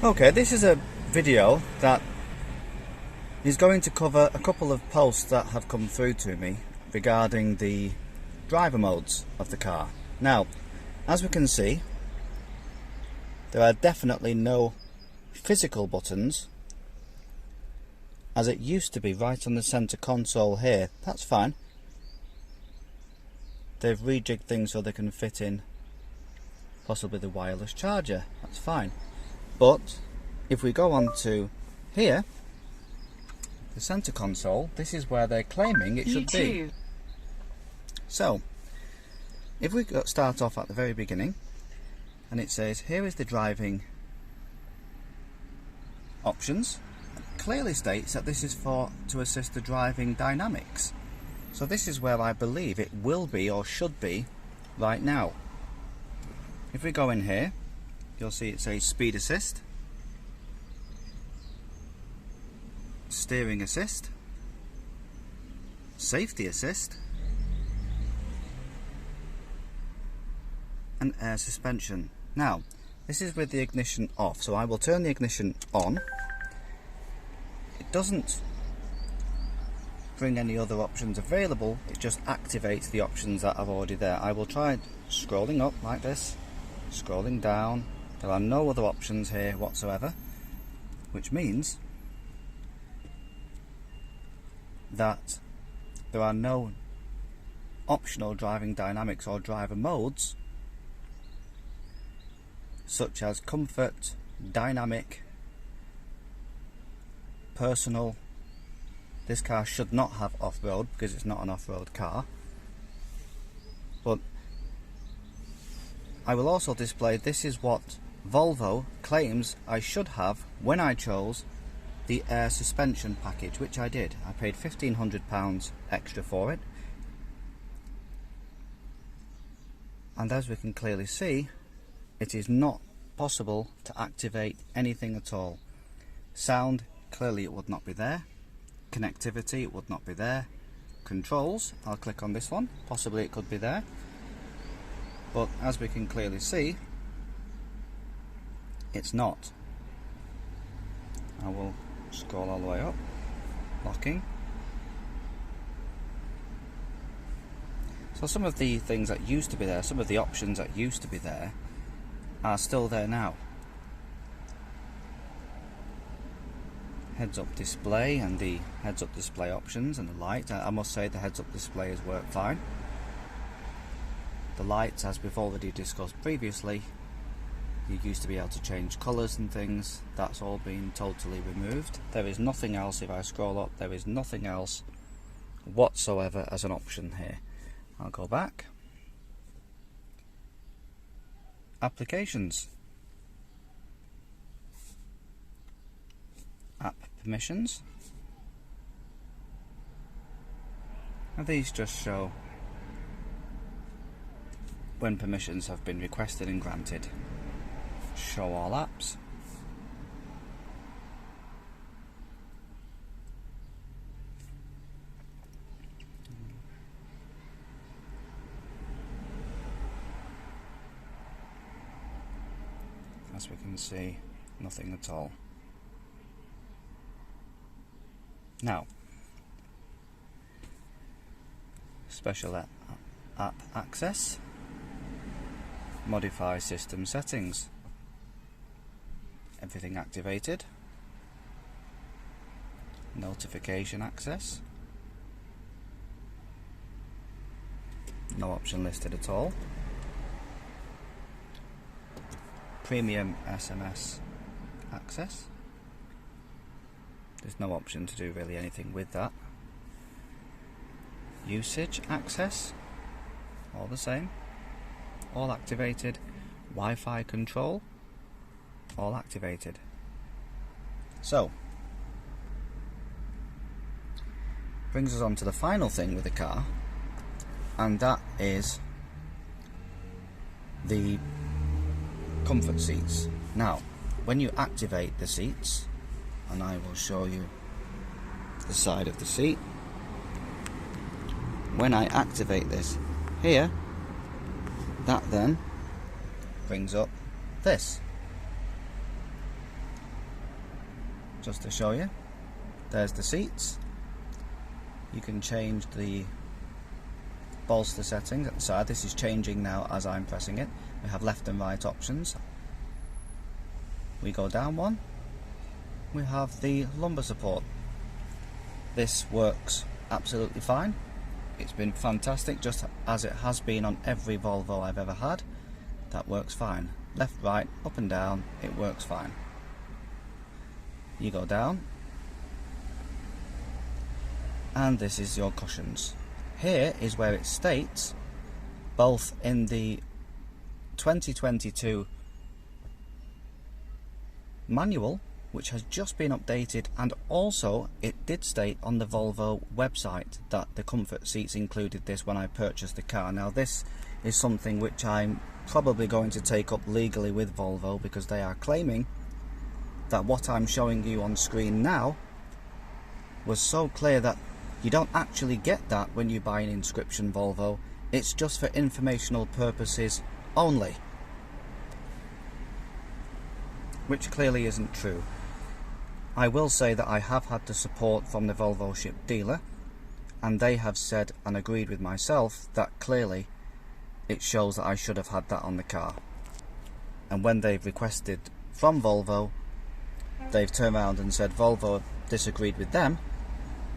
Okay, this is a video that is going to cover a couple of posts that have come through to me regarding the driver modes of the car. Now, as we can see, there are definitely no physical buttons as it used to be right on the center console here. That's fine. They've rejigged things so they can fit in possibly the wireless charger. That's fine. But if we go on to here, the center console, this is where they're claiming it should be. So if we start off at the very beginning, and it says here is the driving options, it clearly states that this is to assist the driving dynamics. So this is where I believe it will be or should be right now. If we go in here, you'll see it says speed assist, steering assist, safety assist, and air suspension. Now, this is with the ignition off, so I will turn the ignition on. It doesn't bring any other options available, it just activates the options that are already there. I will try scrolling up like this, scrolling down. There are no other options here whatsoever, which means that there are no optional driving dynamics or driver modes such as comfort, dynamic, personal. This car should not have off-road because it's not an off-road car, but I will also display this is what Volvo claims I should have when I chose the air suspension package, which I did. I paid £1,500 extra for it, and as we can clearly see, it is not possible to activate anything at all. Sound, clearly it would not be there. Connectivity, it would not be there. Controls, I'll click on this one, possibly it could be there, but as we can clearly see, it's not. I will scroll all the way up, locking. So some of the things that used to be there, some of the options that used to be there are still there now. Heads up display and the heads up display options and the light. I must say the heads up display has worked fine. The lights, as we've already discussed previously, you used to be able to change colours and things. That's all been totally removed. There is nothing else. If I scroll up, there is nothing else whatsoever as an option here. I'll go back. Applications. App permissions. And these just show when permissions have been requested and granted. Show all apps. As we can see, nothing at all. Now, special app access, modify system settings, everything activated, notification access, no option listed at all, premium SMS access. There's no option to do really anything with that. Usage access, all the same, all activated. Wi-Fi control, all activated. So, brings us on to the final thing with the car, and that is the comfort seats. Now, when you activate the seats, and I will show you the side of the seat, when I activate this here, that then brings up this. just to show you. There's the seats. You can change the bolster settings at the side. This is changing now as I'm pressing it. We have left and right options. We go down one. We have the lumbar support. This works absolutely fine. It's been fantastic, just as it has been on every Volvo I've ever had. That works fine. Left, right, up and down, it works fine. You go down, and this is your cushions. Here is where it states, both in the 2022 manual, which has just been updated, and also it did state on the Volvo website that the comfort seats included this when I purchased the car. Now this is something which I'm probably going to take up legally with Volvo, because they are claiming that what I'm showing you on screen now was so clear that you don't actually get that when you buy an Inscription Volvo. It's just for informational purposes only, which clearly isn't true. I will say that I have had the support from the Volvo ship dealer, and they have said and agreed with myself that clearly it shows that I should have had that on the car. And when they've requested from Volvo, they've turned around and said Volvo disagreed with them,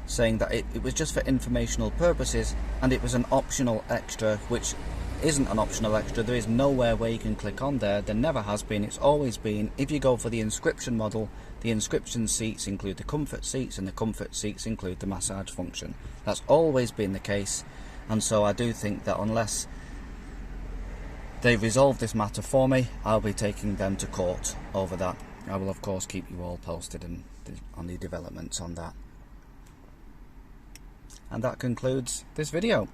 saying that it was just for informational purposes and it was an optional extra, which isn't an optional extra. There is nowhere where you can click on there. There never has been. It's always been, if you go for the Inscription model, the Inscription seats include the comfort seats, and the comfort seats include the massage function. That's always been the case, and so I do think that unless they resolve this matter for me, I'll be taking them to court over that. I will of course keep you all posted on the developments on that. And that concludes this video.